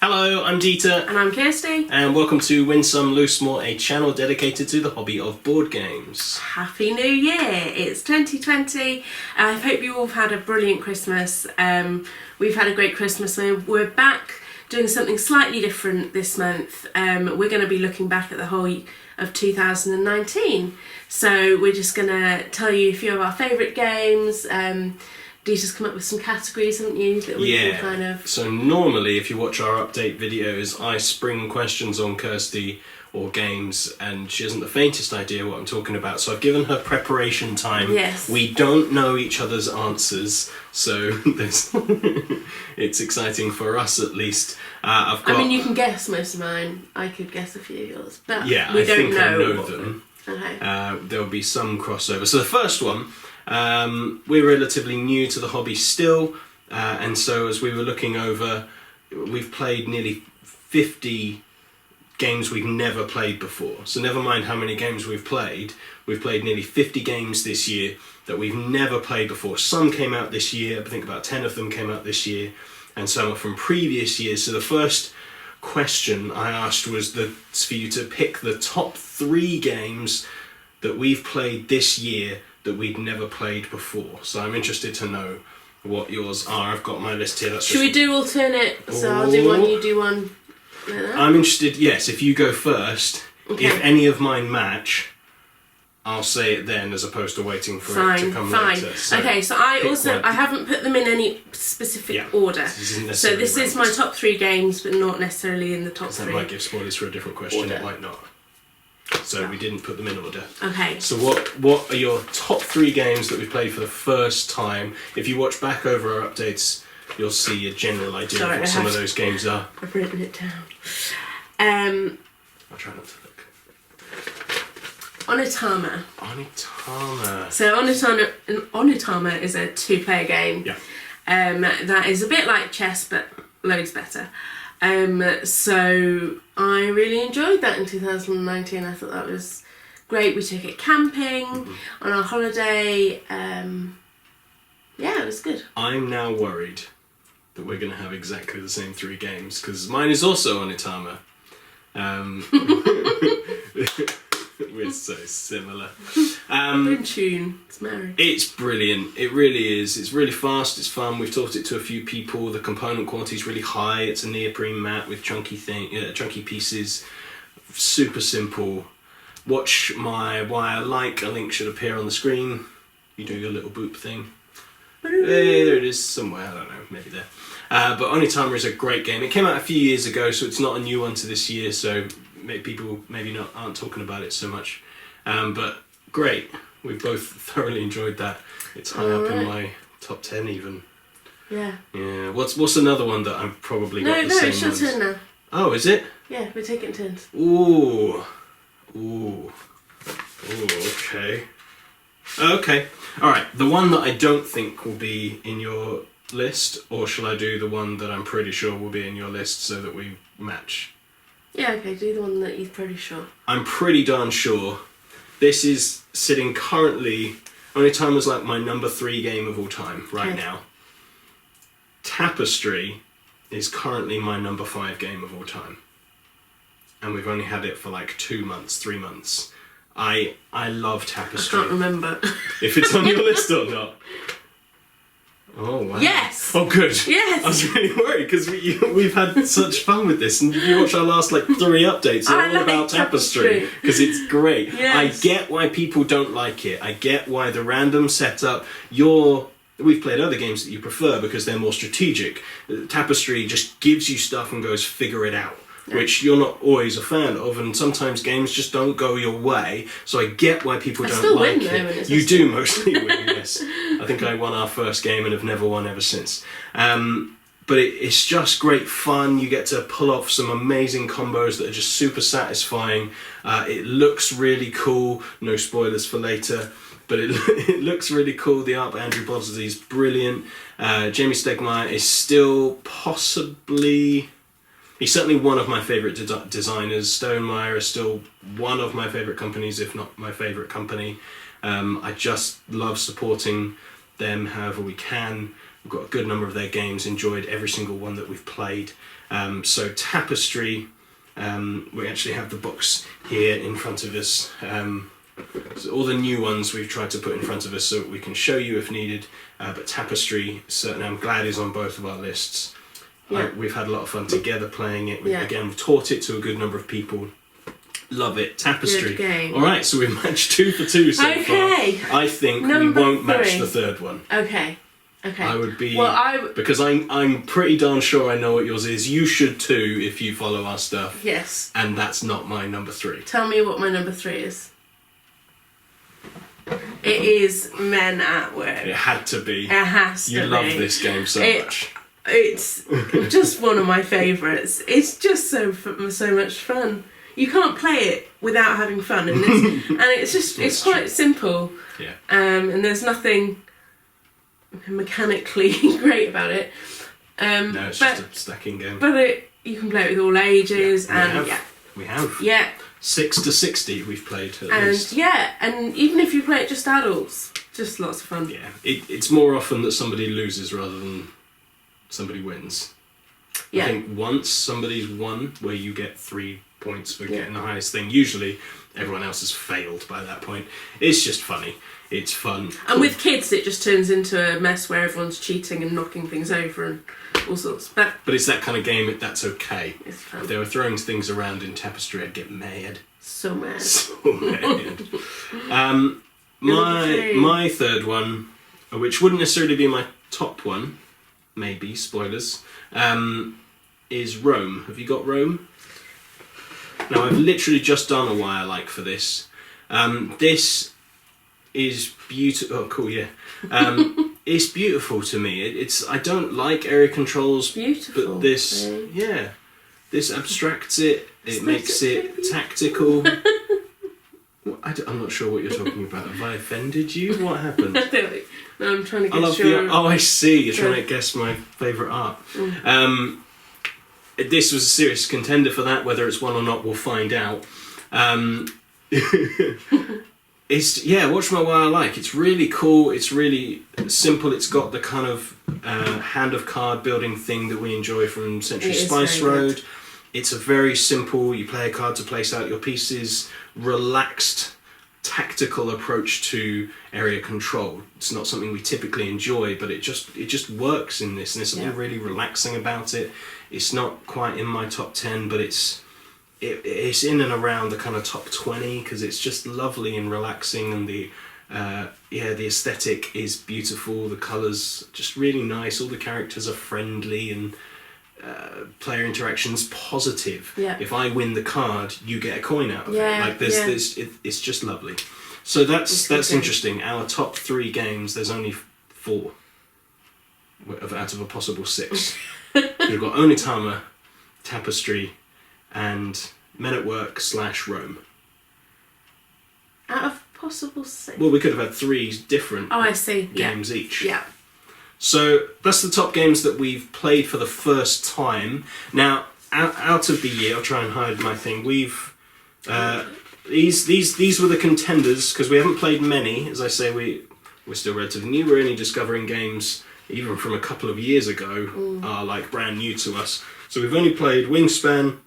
Hello, I'm Dieter. And I'm Kirsty. And welcome to Win Some, Loosemore, a channel dedicated to the hobby of board games. Happy New Year! It's 2020. I hope you all have had a brilliant Christmas. We've had a great Christmas. We're back doing something slightly different this month. We're going to be looking back at the whole of 2019. So we're just going to tell you a few of our favourite games. Dieter's come up with some categories, haven't you? That we can kind of... So normally, if you watch our update videos, I spring questions on Kirsty or games, and she hasn't the faintest idea what I'm talking about. So I've given her preparation time. Yes. We don't know each other's answers, so it's exciting for us at least. I mean, you can guess most of mine. I could guess a few of yours, but yeah, we I don't think know. I know them. Okay. There'll be some crossover. So the first one. We're relatively new to the hobby still, and so as we were looking over, we've played nearly 50 games we've never played before. So never mind how many games we've played nearly 50 games this year that we've never played before. Some came out this year, I think about 10 of them came out this year, and some are from previous years. So the first question I asked was for you to pick the top 3 games that we've played this year that we'd never played before. So I'm interested to know what yours are. I've got my list here. Should we do alternate? So I'll do one, you do one. Like that? I'm interested, yes, if you go first. Okay. If any of mine match, I'll say it then as opposed to waiting for it to come later. So okay, so I haven't put them in any specific order. So this is my top 3 games, but not necessarily in the top 3. That might give spoilers for a different question, Order. It might not. So we didn't put them in order. Okay. So what are your top 3 games that we played for the first time? If you watch back over our updates, you'll see a general idea of what some of those games are. I've written it down. I'll try not to look. Onitama. Onitama. So Onitama is a 2-player game. Yeah. That is a bit like chess, but loads better. So I really enjoyed that in 2019. I thought that was great. We took it camping on our holiday. Yeah, it was good. I'm now worried that we're going to have exactly the same 3 games, because mine is also Onitama. We're so similar. We're in tune. It's merry. It's brilliant. It really is. It's really fast. It's fun. We've taught it to a few people. The component quality is really high. It's a neoprene mat with chunky pieces. Super simple. Watch my why I like. A link should appear on the screen. You do your little boop thing. Hey, there it is somewhere. I don't know. Maybe there. But Onitama is a great game. It came out a few years ago, so it's not a new one to this year. So people aren't talking about it so much. But great. We both thoroughly enjoyed that. It's high up in my top 10 even. Yeah. Yeah. What's another one that I've probably got the same No, it's your turn now. Oh, is it? Yeah, we're taking turns. Ooh. Okay. Okay. All right. The one that I don't think will be in your list, or shall I do the one that I'm pretty sure will be in your list so that we match? Yeah, okay, do the one that you're pretty sure. I'm pretty darn sure. This is sitting currently... Onitama's like my number 3 game of all time right now. Tapestry is currently my number 5 game of all time. And we've only had it for like 2 months, 3 months. I love Tapestry. I can't remember. If it's on your list or not. Oh, wow. Yes! Oh, good. Yes! I was really worried because we've had such fun with this. And you watch our last 3 updates, they're all about Tapestry because it's great. Yes. I get why people don't like it. I get why the random setup, we've played other games that you prefer because they're more strategic. Tapestry just gives you stuff and goes figure it out. Which you're not always a fan of, and sometimes games just don't go your way. So I get why people don't like it. You do mostly win, yes. I think I won our first game and have never won ever since. But it's just great fun. You get to pull off some amazing combos that are just super satisfying. It looks really cool. No spoilers for later. But it looks really cool. The art by Andrew Bosley is brilliant. Jamie Stegmaier is still possibly... He's certainly one of my favourite designers. Stonemaier is still one of my favourite companies, if not my favourite company. I just love supporting them however we can. We've got a good number of their games, enjoyed every single one that we've played. So Tapestry, we actually have the box here in front of us. So all the new ones we've tried to put in front of us so we can show you if needed. But Tapestry, certainly I'm glad is on both of our lists. Yeah. We've had a lot of fun together playing it. Yeah. We've taught it to a good number of people. Love it. Tapestry. Good game. All right, so we've matched 2 for 2 so far. I think Number we won't 3. match the third one. Okay. I would be... Well, because I'm pretty darn sure I know what yours is. You should too if you follow our stuff. Yes. And that's not my number 3. Tell me what my number 3 is. It is Men at Work. It had to be. It has to be. You love this game so much. It's just one of my favourites. It's just so much fun. You can't play it without having fun, and it's quite simple. Yeah. And there's nothing mechanically great about it. No, it's just a stacking game. But you can play it with all ages, We have. Yeah. 6 to 60 we've played at And least. and even if you play it just adults, just lots of fun. Yeah, it's more often that somebody loses rather than somebody wins. Yeah. I think once somebody's won, where you get 3 points for getting the highest thing, usually everyone else has failed by that point. It's just funny. It's fun. And with kids, it just turns into a mess where everyone's cheating and knocking things over and all sorts. But it's that kind of game that's okay. It's fun. If they were throwing things around in Tapestry, I'd get mad. So mad. So mad. My third one, which wouldn't necessarily be my top one, maybe, spoilers, is Rome. Have you got Rome? Now, I've literally just done a why I like for this. This is beautiful. Oh, cool, yeah. It's beautiful to me. I don't like area controls, Beautiful. but this, this abstracts it. It makes it tactical. I'm not sure what you're talking about. Have I offended you? What happened? No, I'm trying to I guess love oh, I see. You're trying to guess my favourite art. This was a serious contender for that. Whether it's one or not, we'll find out. Watch my why I like. It's really cool. It's really simple. It's got the kind of hand of card building thing that we enjoy from Century Spice Road. It's a very simple, you play a card to place out your pieces, relaxed, tactical approach to area control. It's not something we typically enjoy, but it just works in this, and there's something really relaxing about it. It's not quite in my top 10, but it's in and around the kind of top 20 because it's just lovely and relaxing, and the aesthetic is beautiful. The colours just really nice. All the characters are friendly, and player interactions positive. Yeah. If I win the card, you get a coin out of it. Like it's just lovely. So that's interesting. Our top 3 games, there's only 4 out of a possible 6. We've got Onitama, Tapestry, and Men at Work / Rome. Out of possible 6? Well, we could have had 3 different games each. Yeah. So that's the top games that we've played for the first time. Now, out of the year, I'll try and hide my thing. We've these were the contenders because we haven't played many. As I say, we're still relatively new. We're only discovering games even from a couple of years ago are like brand new to us. So we've only played Wingspan,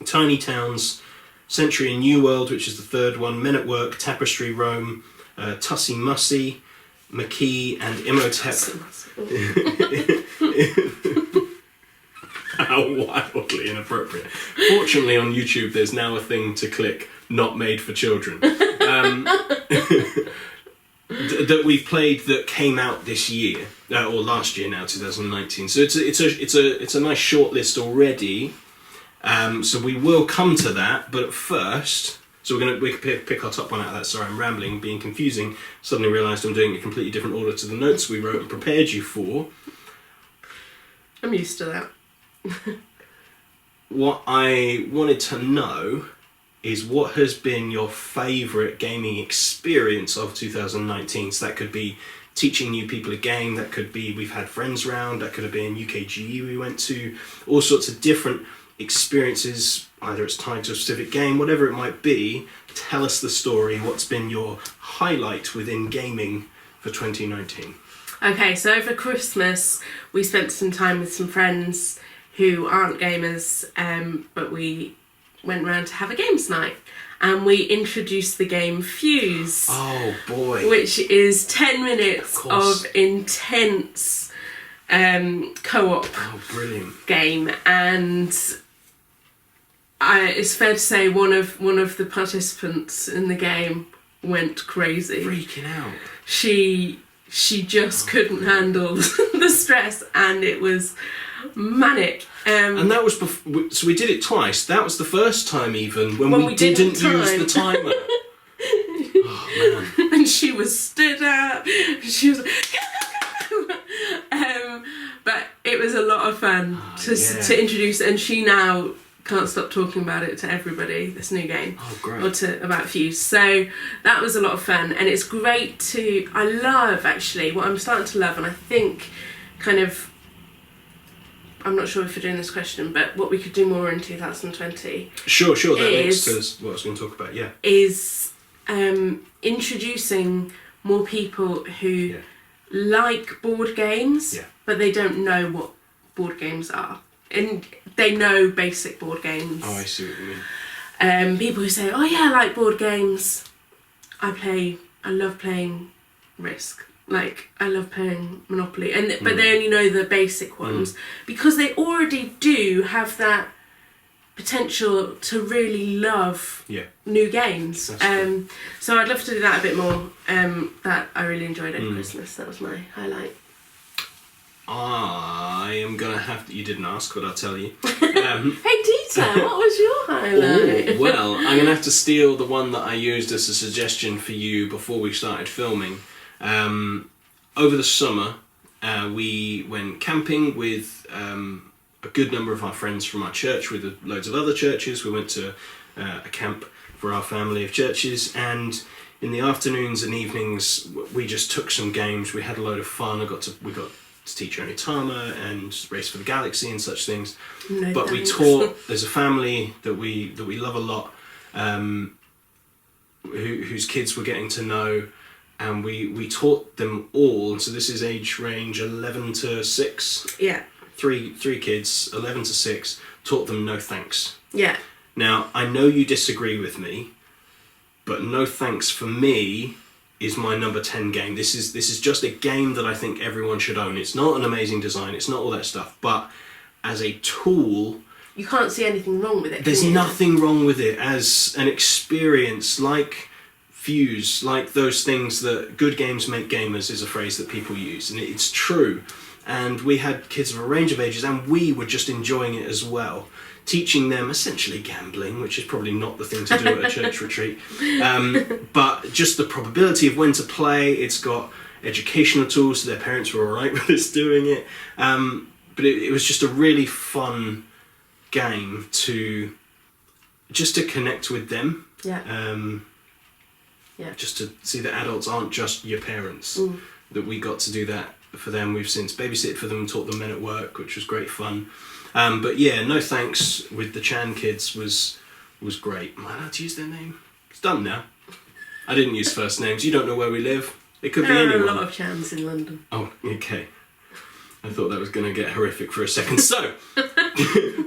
Tiny Towns, Century and New World, which is the third one, Men at Work, Tapestry, Rome, Tussie Mussy, McKee, and Imhotep. How wildly inappropriate. Fortunately on YouTube there's now a thing to click, not made for children. That we've played that came out this year, or last year now, 2019. So it's a nice short list already. So we will come to that, but first, so we can pick our top one out of that. Sorry, I'm rambling, being confusing. Suddenly realised I'm doing a completely different order to the notes we wrote and prepared you for. I'm used to that. What I wanted to know is what has been your favourite gaming experience of 2019. So that could be teaching new people a game, that could be we've had friends round, that could have been UKGE we went to, all sorts of different experiences, either it's tied to a specific game, whatever it might be. Tell us the story. What's been your highlight within gaming for 2019? Okay, so over Christmas, we spent some time with some friends who aren't gamers, but we went round to have a games night. And we introduced the game Fuse. Oh, boy. Which is 10 minutes Of of intense co-op brilliant game. And it's fair to say one of the participants in the game went crazy. Freaking out. She just couldn't handle the stress, and it was manic. And that was so we did it twice. That was the first time even when we didn't use the timer. Oh man! And she was stood up. She was, but it was a lot of fun to introduce. And she now can't stop talking about it to everybody. This new game, about Fuse. So that was a lot of fun, and it's great to. I love actually what I'm starting to love, and I think kind of. I'm not sure if you're doing this question, but what we could do more in 2020. Sure. That links to what I was going to talk about. Yeah, is introducing more people who like board games, but they don't know what board games are, and they know basic board games. Oh, I see what you mean. People who say, "Oh yeah, I like board games. I love playing Risk." Like, I love playing Monopoly, but they only know the basic ones because they already do have that potential to really love new games. So I'd love to do that a bit more. That I really enjoyed over Christmas. That was my highlight. I am gonna have to. You didn't ask, but I'll tell you. Hey Dieter, what was your highlight? Well, I'm gonna have to steal the one that I used as a suggestion for you before we started filming. Over the summer, we went camping with a good number of our friends from our church, with loads of other churches. We went to a camp for our family of churches, and in the afternoons and evenings, we just took some games. We had a load of fun. We got to teach Onitama and Race for the Galaxy and such things. But we taught. There's a family that we love a lot, whose kids we're getting to know. And we taught them all, so this is age range 11 to 6. Yeah. Three kids, 11 to 6, taught them no thanks. Yeah. Now, I know you disagree with me, but no thanks for me is my number 10 game. This is just a game that I think everyone should own. It's not an amazing design, it's not all that stuff, but as a tool... You can't see anything wrong with it. There's nothing wrong with it as an experience, like... Fuse, like those things that good games make gamers is a phrase that people use, and it's true. And we had kids of a range of ages, and we were just enjoying it as well, teaching them essentially gambling, which is probably not the thing to do at a church retreat, but just the probability of when to play. It's got educational tools, so their parents were alright with us doing it, but it was just a really fun game to connect with them. Just to see that adults aren't just your parents, that we got to do that for them. We've since babysitted for them and taught them Men at Work, which was great fun. But yeah, no thanks with the Chan kids was great. Am I allowed to use their name? It's done now. I didn't use first names. You don't know where we live. It could be anyone. There are a lot of Chans in London. Oh, okay. I thought that was going to get horrific for a second. So,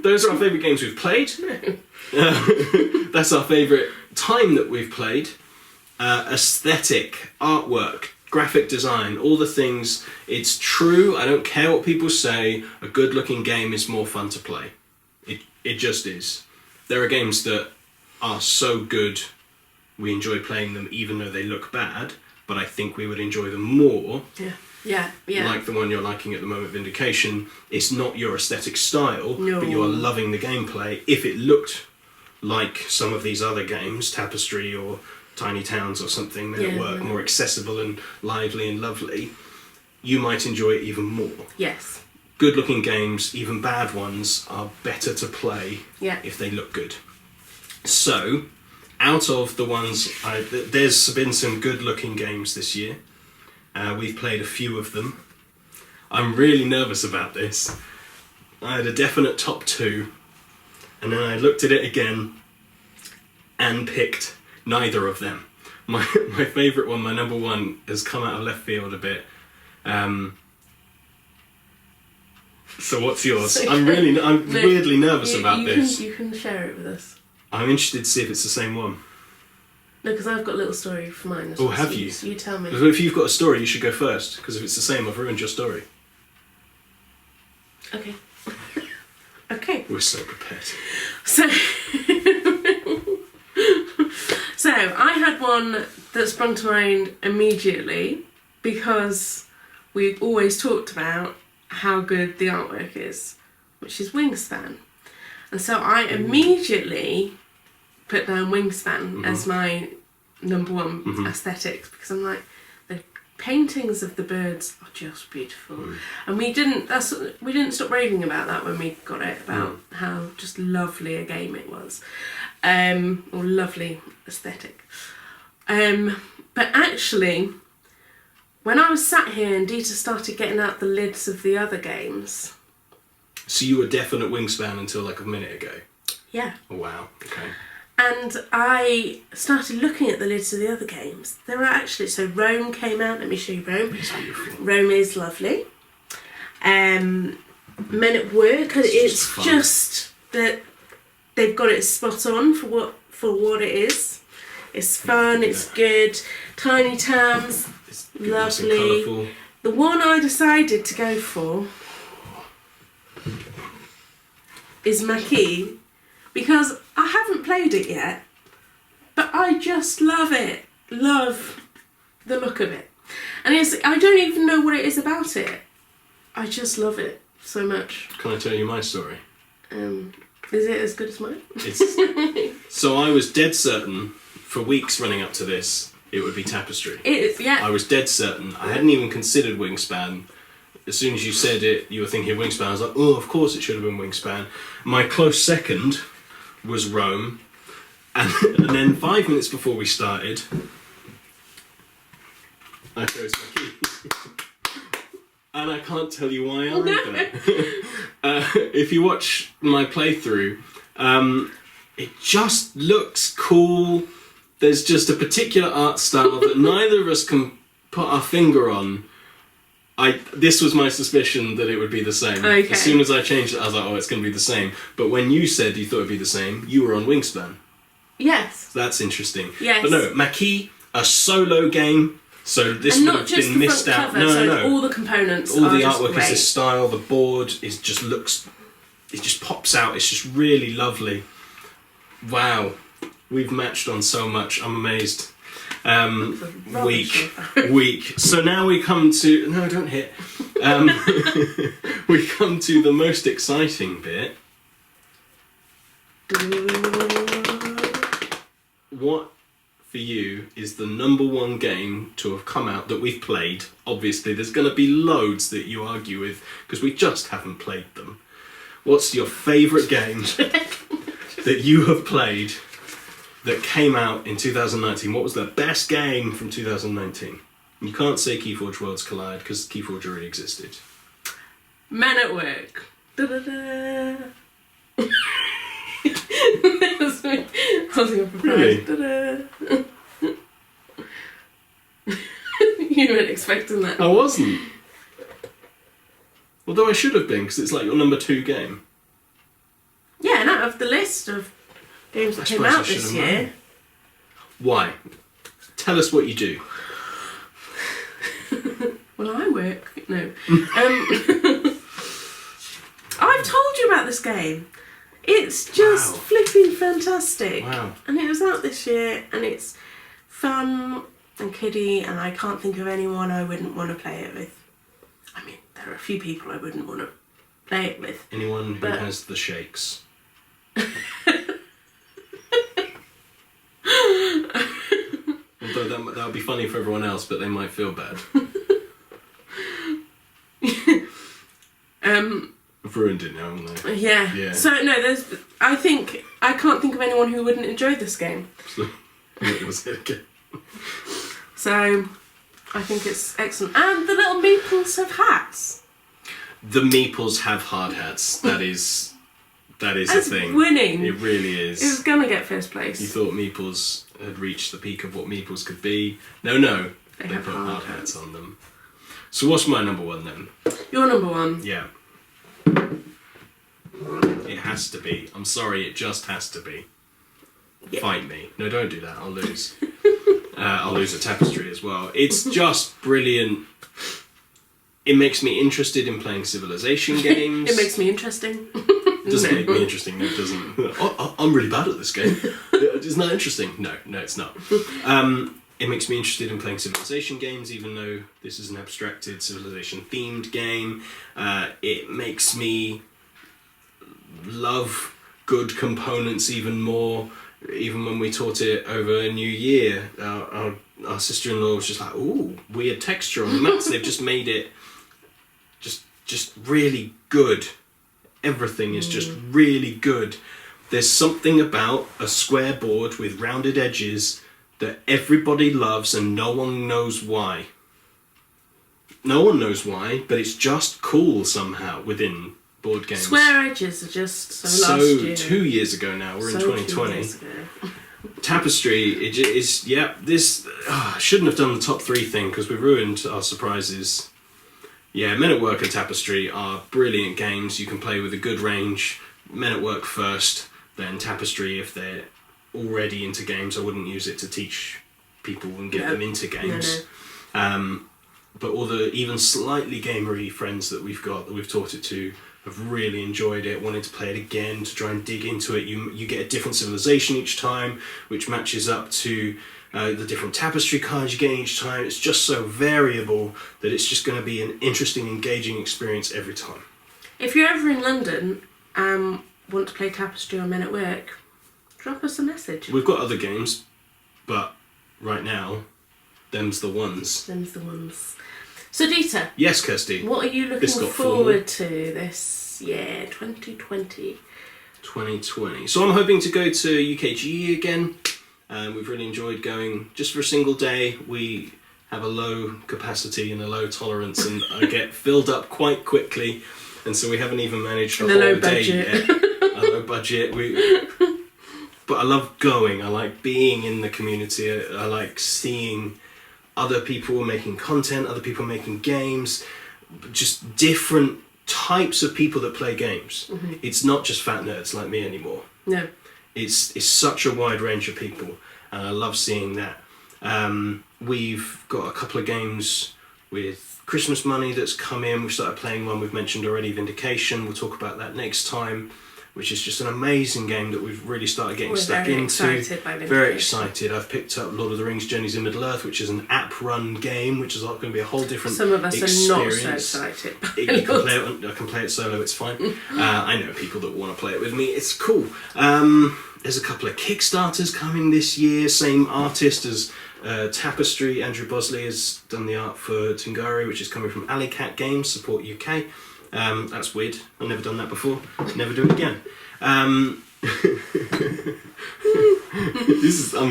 those are our favourite games we've played. That's our favourite time that we've played. Aesthetic, artwork, graphic design, all the things. It's true, I don't care what people say, a good looking game is more fun to play. It just is. There are games that are so good we enjoy playing them even though they look bad, but I think we would enjoy them more. Yeah. Like the one you're liking at the moment, Vindication. It's not your aesthetic style, no. But you are loving the gameplay. If it looked like some of these other games, Tapestry or Tiny Towns or something, Men at Work, more accessible and lively and lovely, you might enjoy it even more. Yes. Good looking games, even bad ones, are better to play if they look good. So, out of the ones, there's been some good looking games this year. We've played a few of them. I'm really nervous about this. I had a definite top 2, and then I looked at it again and picked neither of them. My favourite one, my number 1, has come out of left field a bit. So what's yours? I'm weirdly nervous about this. You can share it with us. I'm interested to see if it's the same one. No, because I've got a little story for mine as well. Oh, have you? So you tell me. If you've got a story, you should go first, because if it's the same, I've ruined your story. Okay. Okay. We're so prepared. So, so I had one that sprung to mind immediately because we've always talked about how good the artwork is, which is Wingspan. And so I immediately put down Wingspan as my number one aesthetics, because I'm like, the paintings of the birds are just beautiful. And we didn't stop raving about that when we got it, about how just lovely a game it was, or lovely aesthetic. But actually, when I was sat here and Dieter started getting out the lids of the other games. So you were definite Wingspan until like a minute ago? Yeah. Oh, wow, okay. And I started looking at the lids of the other games. There were actually, so Rome came out. Let me show you Rome. It's beautiful. Rome is lovely. Men at Work, it's just that they've got it spot on for what it is. It's fun, it's good. Tiny Towns, It's lovely. The one I decided to go for is Maquis, because I haven't played it yet, but I just love it. Love the look of it. And I don't even know what it is about it. I just love it so much. Can I tell you my story? Is it as good as mine? So I was dead certain for weeks running up to this it would be Tapestry. It is, yeah. I was dead certain. I hadn't even considered Wingspan. As soon as you said it, you were thinking of Wingspan. I was like, oh, of course it should have been Wingspan. My close second was Rome. And then 5 minutes before we started, I chose Maquis. And I can't tell you why either. If you watch my playthrough, it just looks cool. There's just a particular art style that neither of us can put our finger on. This was my suspicion that it would be the same. Okay. As soon as I changed it, I was like, oh, it's going to be the same. But when you said you thought it would be the same, you were on Wingspan. Yes. So that's interesting. Yes. But no, Maquis, a solo game. So this and would not have just been the missed front out. cover, No, so all the components all are the just artwork great. is this style. The board it just pops out. It's just really lovely. Wow, we've matched on so much. I'm amazed. Weak. So now we come to don't hit. We come to the most exciting bit. What for you is the number one game to have come out that we've played? Obviously, there's going to be loads that you argue with because we just haven't played them. What's your favourite game that you have played that came out in 2019? What was the best game from 2019? You can't say Keyforge Worlds Collide because Keyforge already existed. Men at Work. Da-da-da. Holding up a prize. Really? Da-da. You weren't expecting that. I wasn't. Although I should have been, because it's like your number 2 game. Yeah, and out of the list of games that came out this year. Why? Tell us what you do. Well, I work. No. I've told you about this game. It's just flipping fantastic. Wow. And it was out this year, and it's fun and kiddie, and I can't think of anyone I wouldn't want to play it with. I mean, there are a few people I wouldn't want to play it with. Anyone who has the shakes. Although that would be funny for everyone else, but they might feel bad. I've ruined it now, haven't I? Yeah. So no, I can't think of anyone who wouldn't enjoy this game. What was it again? So I think it's excellent. And the little meeples have hats. The meeples have hard hats. That is a thing. Winning. It really is. It was gonna get first place. You thought meeples had reached the peak of what meeples could be. No. They put hard hats on them. So what's my number one then? Your number one. Yeah. It has to be. I'm sorry, it just has to be. Yeah. Fight me. No, don't do that. I'll lose. I'll lose a Tapestry as well. It's just brilliant. It makes me interested in playing Civilization games. It makes me interesting. It doesn't make me interesting. No, it doesn't. I'm really bad at this game. It's not interesting. No, it's not. It makes me interested in playing Civilization games, even though this is an abstracted Civilization-themed game. It makes me love good components even more. Even when we taught it over New Year, our sister-in-law was just like, "Ooh, weird texture on the mats." They've just made it just really good. Everything is just really good. There's something about a square board with rounded edges that everybody loves and no one knows why. No one knows why, but it's just cool somehow within board games. Square edges are just so last year. 2 years ago now, we're in 2020. 2 years ago. Tapestry, it is, this, I shouldn't have done the top 3 thing because we ruined our surprises. Yeah, Men at Work and Tapestry are brilliant games. You can play with a good range. Men at Work first, then Tapestry if they're already into games. I wouldn't use it to teach people and get them into games. No. But all the even slightly gamery friends that we've got, that we've taught it to, have really enjoyed it, wanted to play it again, to try and dig into it. You get a different civilization each time, which matches up to the different Tapestry cards you get each time. It's just so variable that it's just going to be an interesting, engaging experience every time. If you're ever in London and want to play Tapestry or Men at Work, drop us a message. We've got other games, but right now, them's the ones. Them's the ones. So Dieter. Yes, Kirsty. What are you looking forward to this year, 2020? 2020. So I'm hoping to go to UKGE again. We've really enjoyed going just for a single day. We have a low capacity and a low tolerance, and I get filled up quite quickly, and so we haven't even managed a whole day yet. A low budget. But I love going. I like being in the community. I like seeing other people making content, other people making games, just different types of people that play games. Mm-hmm. It's not just fat nerds like me anymore. No. It's such a wide range of people, and I love seeing that. We've got a couple of games with Christmas money that's come in. We've started playing one we've mentioned already, Vindication. We'll talk about that next time, which is just an amazing game that we've really started getting stuck into. Excited by Vindication. Very excited. I've picked up Lord of the Rings Journeys in Middle-earth, which is an app-run game, which is going to be a whole different Some of us experience. are not so excited. I can play it solo, it's fine. I know people that want to play it with me. It's cool. There's a couple of Kickstarters coming this year. Same artist as Tapestry. Andrew Bosley has done the art for Tungari, which is coming from Alley Cat Games, Support UK. That's weird. I've never done that before. Never do it again. I'm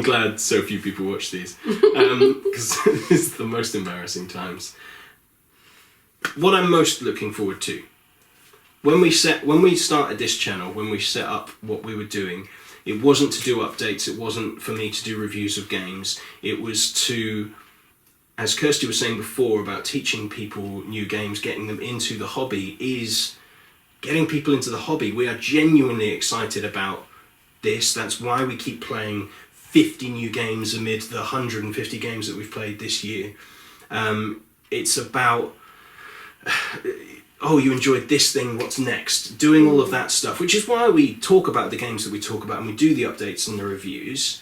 glad so few people watch these, because this is the most embarrassing times. What I'm most looking forward to, when we started this channel, when we set up what we were doing, it wasn't to do updates, it wasn't for me to do reviews of games, it was to, as Kirsty was saying before about teaching people new games, getting them into the hobby, is getting people into the hobby. We are genuinely excited about this. That's why we keep playing 50 new games amid the 150 games that we've played this year. It's about, oh, you enjoyed this thing, what's next? Doing all of that stuff, which is why we talk about the games that we talk about and we do the updates and the reviews.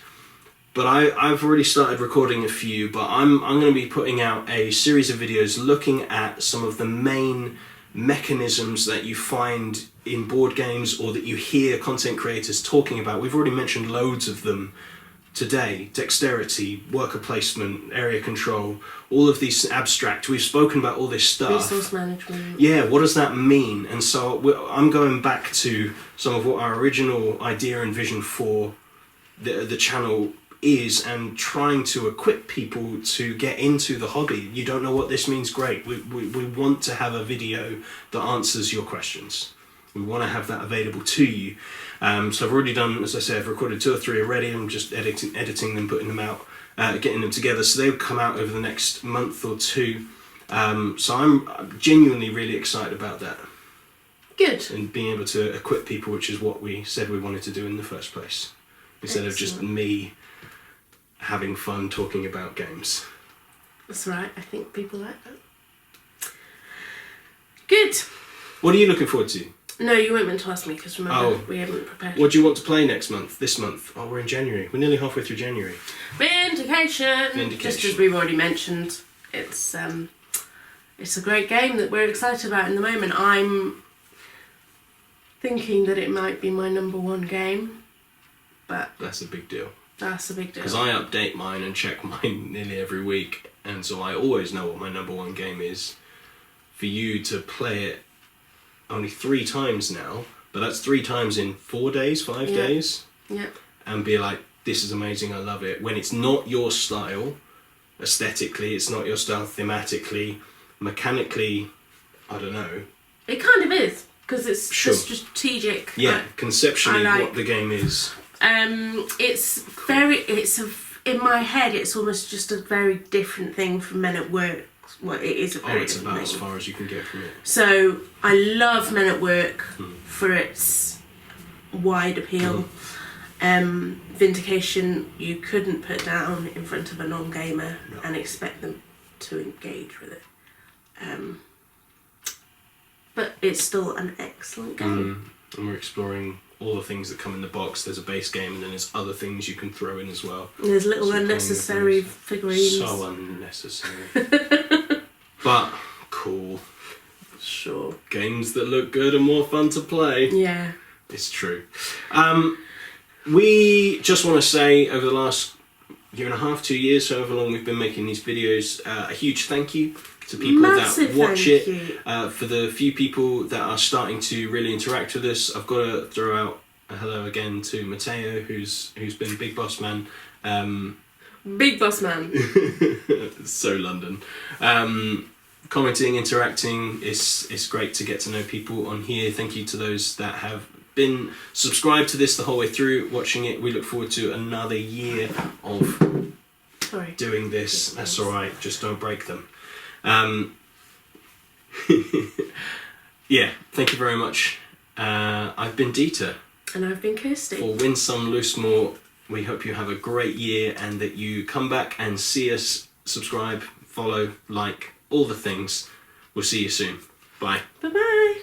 But I've already started recording a few, but I'm going to be putting out a series of videos looking at some of the main mechanisms that you find in board games or that you hear content creators talking about. We've already mentioned loads of them today. Dexterity, worker placement, area control, all of these abstract. We've spoken about all this stuff. Resource management. Yeah, what does that mean? And so I'm going back to some of what our original idea and vision for the channel is, and trying to equip people to get into the hobby. You don't know what this means? Great. We want to have a video that answers your questions. We want to have that available to you. So I've already done, as I say, I've recorded 2 or 3 already. I'm just editing them, putting them out, getting them together. So they'll come out over the next month or 2. So I'm genuinely really excited about that. Good. And being able to equip people, which is what we said we wanted to do in the first place. Instead of just me having fun talking about games. That's right, I think people like that. Good. What are you looking forward to? No, you weren't meant to ask me because remember, we haven't prepared. What do you want to play next month, this month? Oh, we're in January. We're nearly halfway through January. Vindication! Just as we've already mentioned, it's a great game that we're excited about in the moment. I'm thinking that it might be my number one game, but... That's a big deal. That's a big deal. Because I update mine and check mine nearly every week, and so I always know what my number one game is. For you to play it only 3 times now, but that's 3 times in 4 days, 5 days. Yeah. And be like, this is amazing, I love it. When it's not your style, aesthetically, it's not your style thematically, mechanically, I don't know. It kind of is, because it's just strategic. Yeah, conceptually what the game is. In my head, it's almost just a very different thing from Men at Work. Well, it is a very it's different about thing. as far as you can get from it. So I love Men at Work for its wide appeal. Vindication, you couldn't put down in front of a non-gamer and expect them to engage with it. But it's still an excellent game. And we're exploring all the things that come in the box. There's a base game and then there's other things you can throw in as well. And there's little unnecessary figurines. So unnecessary. But cool. Sure. Games that look good and more fun to play. Yeah. It's true. We just want to say over the last 1.5, 2 years, however long we've been making these videos, a huge thank you to people that watch it. For the few people that are starting to really interact with us, I've got to throw out a hello again to Matteo, who's been Big Boss Man. Big Boss Man. So London. Commenting, interacting, it's great to get to know people on here. Thank you to those that have been subscribed to this the whole way through, watching it. We look forward to another year of doing this. That's all right, just don't break them. Yeah, thank you very much. I've been Dieter. And I've been Kirsty. For Win Some, Loosemore, we hope you have a great year and that you come back and see us, subscribe, follow, like, all the things. We'll see you soon. Bye. Bye-bye.